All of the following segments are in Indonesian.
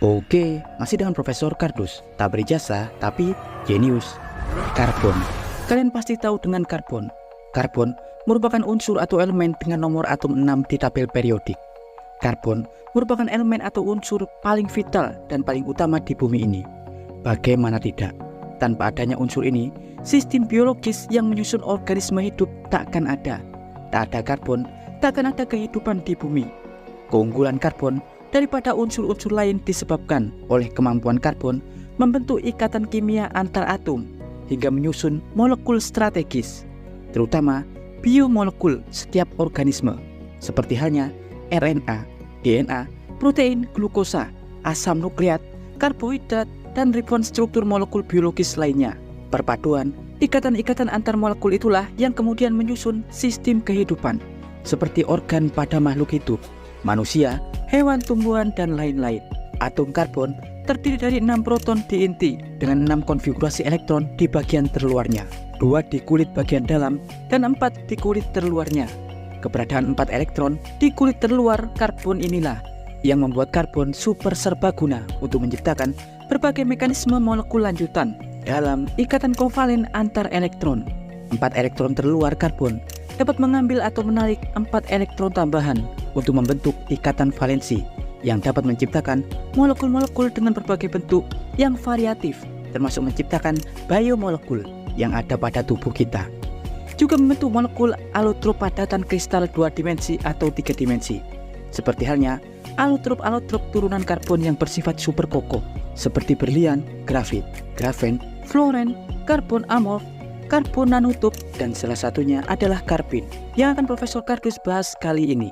Oke, masih dengan Profesor Kardus. Tak berijazah, tapi jenius. Karbon. Kalian pasti tahu dengan karbon. Karbon merupakan unsur atau elemen dengan nomor atom 6 di tabel periodik. Karbon merupakan elemen atau unsur paling vital dan paling utama di bumi ini. Bagaimana tidak? Tanpa adanya unsur ini, sistem biologis yang menyusun organisme hidup takkan ada. Tak ada karbon, takkan ada kehidupan di bumi. Keunggulan karbon daripada unsur-unsur lain disebabkan oleh kemampuan karbon membentuk ikatan kimia antar atom hingga menyusun molekul strategis, terutama biomolekul setiap organisme, seperti halnya RNA, DNA, protein, glukosa, asam nukleat, karbohidrat, dan ribuan struktur molekul biologis lainnya. Perpaduan ikatan-ikatan antar molekul itulah yang kemudian menyusun sistem kehidupan, seperti organ pada makhluk hidup, manusia, hewan, tumbuhan, dan lain-lain. Atom karbon terdiri dari 6 proton di inti dengan 6 konfigurasi elektron di bagian terluarnya, 2 di kulit bagian dalam, dan 4 di kulit terluarnya. Keberadaan 4 elektron di kulit terluar karbon inilah yang membuat karbon super serbaguna untuk menciptakan berbagai mekanisme molekul lanjutan dalam ikatan kovalen antar elektron. 4 elektron terluar karbon dapat mengambil atau menarik 4 elektron tambahan untuk membentuk ikatan valensi yang dapat menciptakan molekul-molekul dengan berbagai bentuk yang variatif, termasuk menciptakan biomolekul yang ada pada tubuh kita. Juga membentuk molekul alotrop padatan kristal 2 dimensi atau 3 dimensi, seperti halnya alotrop turunan karbon yang bersifat super kokoh, seperti berlian, grafit, grafen, floren, karbon amorf, karbon nanotub, dan salah satunya adalah karbin yang akan Profesor Kardus bahas kali ini.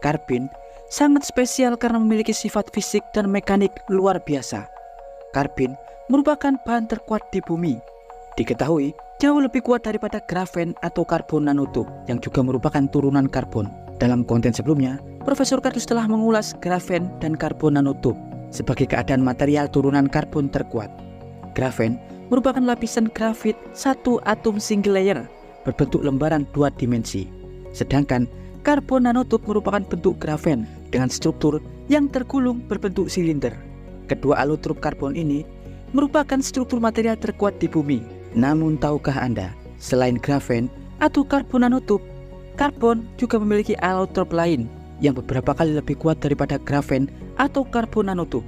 Karbin sangat spesial karena memiliki sifat fisik dan mekanik luar biasa. Karbin merupakan bahan terkuat di bumi. Diketahui jauh lebih kuat daripada grafen atau karbon nanotub yang juga merupakan turunan karbon. Dalam konten sebelumnya, Profesor Kardus telah mengulas grafen dan karbon nanotub sebagai keadaan material turunan karbon terkuat. Grafen merupakan lapisan grafit satu atom single layer berbentuk lembaran 2 dimensi. Sedangkan karbon nanotub merupakan bentuk grafen dengan struktur yang tergulung berbentuk silinder. Kedua alotrop karbon ini merupakan struktur material terkuat di bumi. Namun tahukah Anda, selain grafen atau karbon nanotub, karbon juga memiliki alotrop lain yang beberapa kali lebih kuat daripada grafen atau karbon nanotub.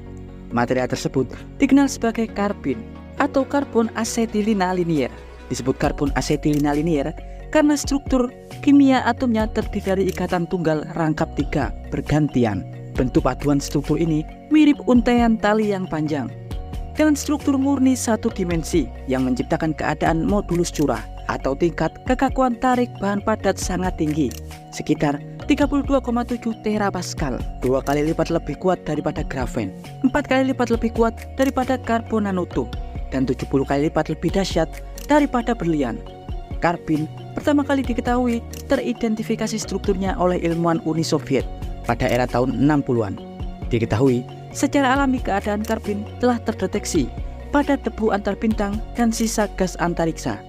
Material tersebut dikenal sebagai karbin atau karbon asetilina linier. Disebut karbon asetilina linier karena struktur kimia atomnya terdiri dari ikatan tunggal rangkap 3 bergantian. Bentuk paduan struktur ini mirip untaian tali yang panjang dengan struktur murni 1 dimensi yang menciptakan keadaan modulus curah atau tingkat kekakuan tarik bahan padat sangat tinggi, sekitar 32,7 terapascal, 2 kali lipat lebih kuat daripada grafen, 4 kali lipat lebih kuat daripada karbon nanotub, dan 70 kali lipat lebih dahsyat daripada berlian. Karbin pertama kali diketahui teridentifikasi strukturnya oleh ilmuwan Uni Soviet pada era tahun 60-an. Diketahui secara alami keadaan karbin telah terdeteksi pada debu antar bintang dan sisa gas antariksa.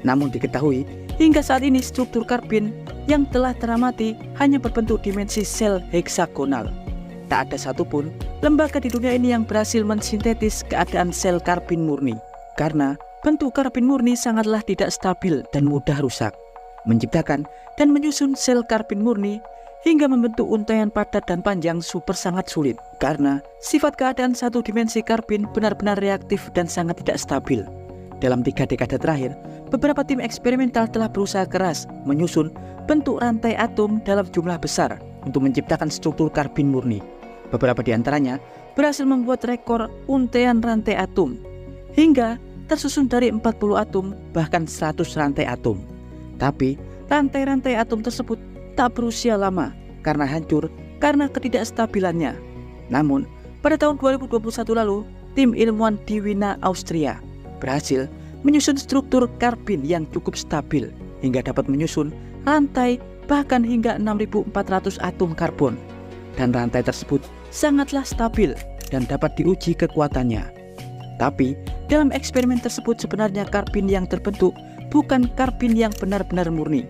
Namun diketahui hingga saat ini struktur karbin yang telah teramati hanya berbentuk dimensi sel heksagonal. Tak ada satupun lembaga di dunia ini yang berhasil mensintetis keadaan sel karbin murni, karena bentuk karbin murni sangatlah tidak stabil dan mudah rusak. Menciptakan dan menyusun sel karbin murni hingga membentuk untaian padat dan panjang super sangat sulit, karena sifat keadaan 1 dimensi karbin benar-benar reaktif dan sangat tidak stabil. Dalam 3 dekade terakhir, beberapa tim eksperimental telah berusaha keras menyusun bentuk rantai atom dalam jumlah besar untuk menciptakan struktur karbin murni. Beberapa di antaranya berhasil membuat rekor untaian rantai atom hingga tersusun dari 40 atom bahkan 100 rantai atom. Tapi rantai-rantai atom tersebut tak berusia lama karena hancur karena ketidakstabilannya. Namun pada tahun 2021 lalu, tim ilmuwan di Wina, Austria berhasil menyusun struktur karbin yang cukup stabil hingga dapat menyusun rantai bahkan hingga 6.400 atom karbon. Dan rantai tersebut sangatlah stabil dan dapat diuji kekuatannya. Tapi dalam eksperimen tersebut sebenarnya karbin yang terbentuk bukan karbin yang benar-benar murni,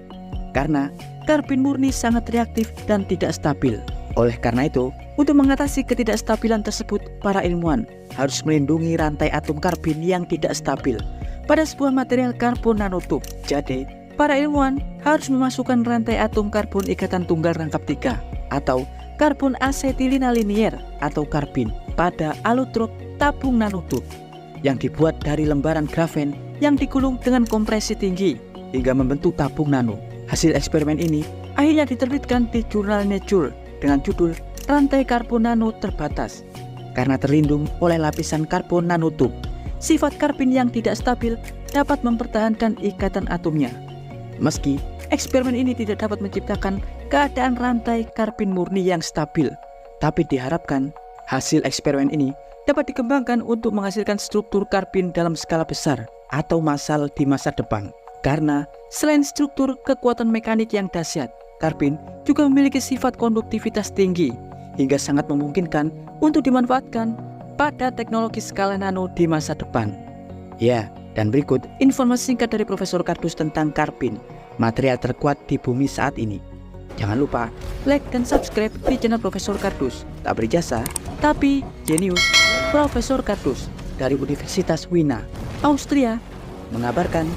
karena karbin murni sangat reaktif dan tidak stabil. Oleh karena itu, untuk mengatasi ketidakstabilan tersebut, para ilmuwan harus melindungi rantai atom karbon yang tidak stabil pada sebuah material karbon nanotube. Jadi, para ilmuwan harus memasukkan rantai atom karbon ikatan tunggal rangkap 3 atau karbon asetilina linier atau karbin pada allotrope tabung nanotube yang dibuat dari lembaran grafen yang digulung dengan kompresi tinggi hingga membentuk tabung nano. Hasil eksperimen ini akhirnya diterbitkan di jurnal Nature dengan judul rantai karbon nano terbatas. Karena terlindung oleh lapisan karbon nanotube, sifat karbin yang tidak stabil dapat mempertahankan ikatan atomnya. Meski eksperimen ini tidak dapat menciptakan keadaan rantai karbin murni yang stabil, tapi diharapkan hasil eksperimen ini dapat dikembangkan untuk menghasilkan struktur karbin dalam skala besar atau massal di masa depan. Karena selain struktur kekuatan mekanik yang dahsyat, karbin juga memiliki sifat konduktivitas tinggi hingga sangat memungkinkan untuk dimanfaatkan pada teknologi skala nano di masa depan. Ya, dan berikut informasi singkat dari Profesor Kardus tentang karbin, material terkuat di bumi saat ini. Jangan lupa like dan subscribe di channel Profesor Kardus. Tak berijasa, tapi jenius. Profesor Kardus dari Universitas Wina, Austria, mengabarkan.